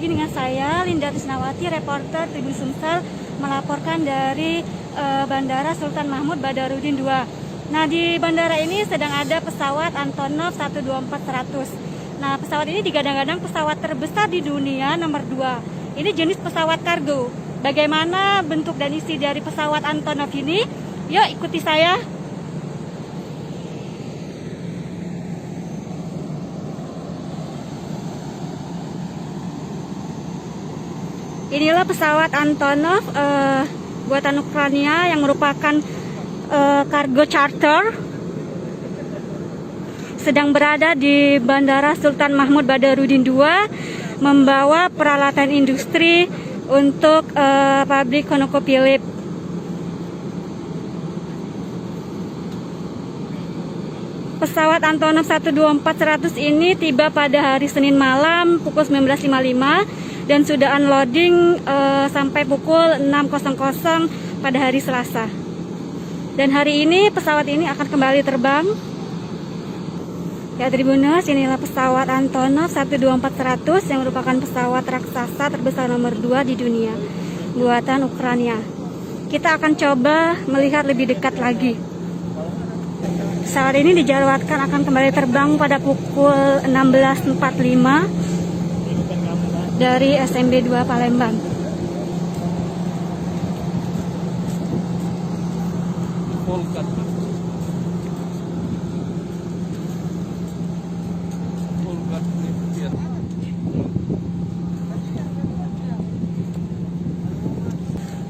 lagi dengan saya, Linda Tisnawati, reporter Tribun Sumsel, melaporkan dari Bandara Sultan Mahmud Badarudin II. Nah, di bandara ini sedang ada pesawat Antonov 124-100. Nah, pesawat ini digadang-gadang pesawat terbesar di dunia nomor 2. Ini jenis pesawat kargo. Bagaimana bentuk dan isi dari pesawat Antonov ini? Yuk ikuti saya. Inilah pesawat Antonov buatan Ukraina yang merupakan kargo charter, sedang berada di Bandara Sultan Mahmud Badarudin II, membawa peralatan industri untuk pabrik ConocoPhillips. Pesawat Antonov 124-100 ini tiba pada hari Senin malam pukul 19.55 dan sudah unloading sampai pukul 6.00 pada hari Selasa. Dan hari ini pesawat ini akan kembali terbang. Ya, Tribuners, inilah pesawat Antonov 124-100 yang merupakan pesawat raksasa terbesar nomor 2 di dunia, buatan Ukraina. Kita akan coba melihat lebih dekat lagi. Pesawat ini dijadwalkan akan kembali terbang pada pukul 16.45 dari SMB 2 Palembang.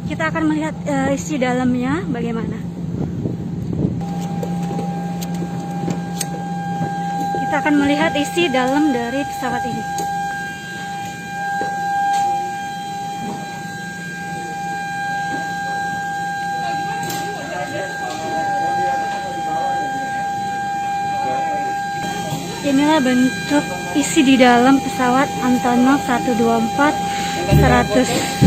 Kita akan melihat isi dalamnya bagaimana. Kita akan melihat isi dalam dari pesawat ini. Inilah bentuk isi di dalam pesawat Antonov 124-100.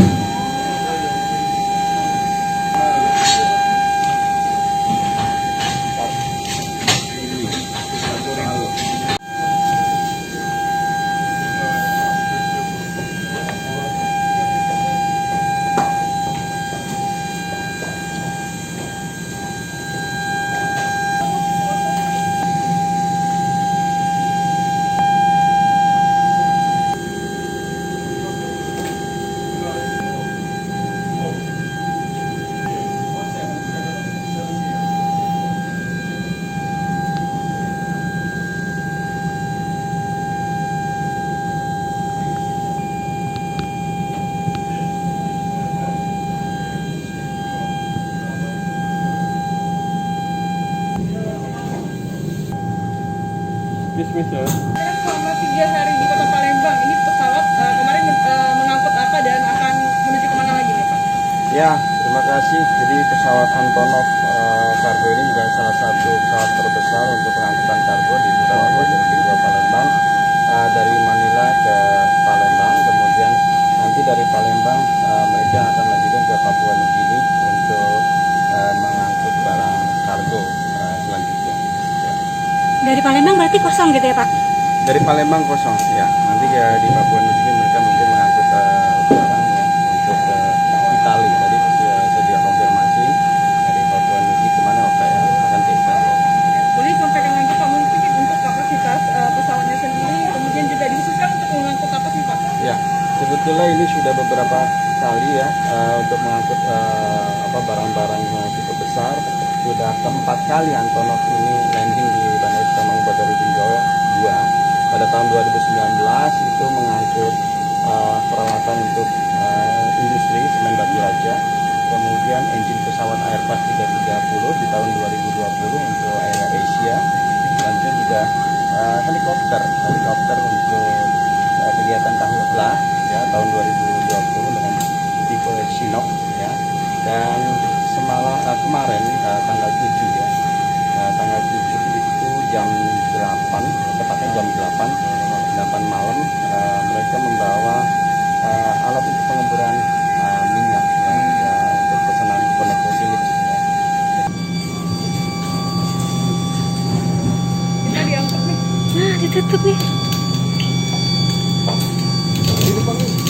Selama 3 hari di Kota Palembang, ini pesawat kemarin mengangkut apa dan akan menuju kemana lagi nih Pak? Ya, terima kasih. Jadi pesawat Antonov kargo ini juga salah satu pesawat terbesar untuk pengangkutan kargo di Bandara Badarudin II Palembang, dari Manila ke Palembang. Kemudian nanti dari Palembang mereka akan lanjutkan ke Papua Nugini untuk mengangkut barang kargo selanjutnya. Ya. Dari Palembang berarti kosong gitu ya Pak? Dari Palembang kosong, ya. Nanti ya di Papua Nugini mereka mungkin mengangkut barang ya, untuk Itali. Tadi saya juga konfirmasi dari Papua Nugini kemana akan ke Itali. Boleh sampaikan lagi Pak, mungkin untuk kapasitas pesawatnya sendiri, kemudian juga dikhususkan untuk mengangkut apa sih Pak? Ya, sebetulnya ini sudah beberapa kali ya untuk mengangkut barang-barang yang cukup besar. Sudah keempat kali Antonov ini landing di Bandara Sultan Mahmud Badarudin II. Pada tahun 2019 itu mengangkut peralatan untuk industri semen batu raja. Kemudian engine pesawat Airbus 330 di tahun 2020 untuk Air Asia. Dan juga helikopter untuk kegiatan tahuklah ya tahun 2020 dengan tipe Chinook ya. Dan kemarin tanggal 7 ya. Tanggal 7 itu jam 8, tepatnya jam 8 malam mereka membawa alat untuk pengemburan minyak ya, untuk pesanan ConocoPhillips ya. Kita diangkat nih. Nah, ditutup nih. Di depan nih.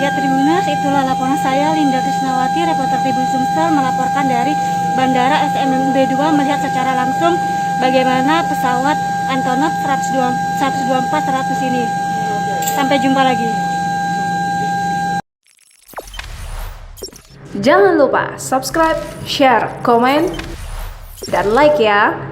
Ya Tribuners, itulah laporan saya Linda Krisnawati, reporter Tribun Sumsel melaporkan dari Bandara SMB 2 melihat secara langsung bagaimana pesawat Antonov 124-100 ini. Sampai jumpa lagi. Jangan lupa subscribe, share, komen, dan like ya.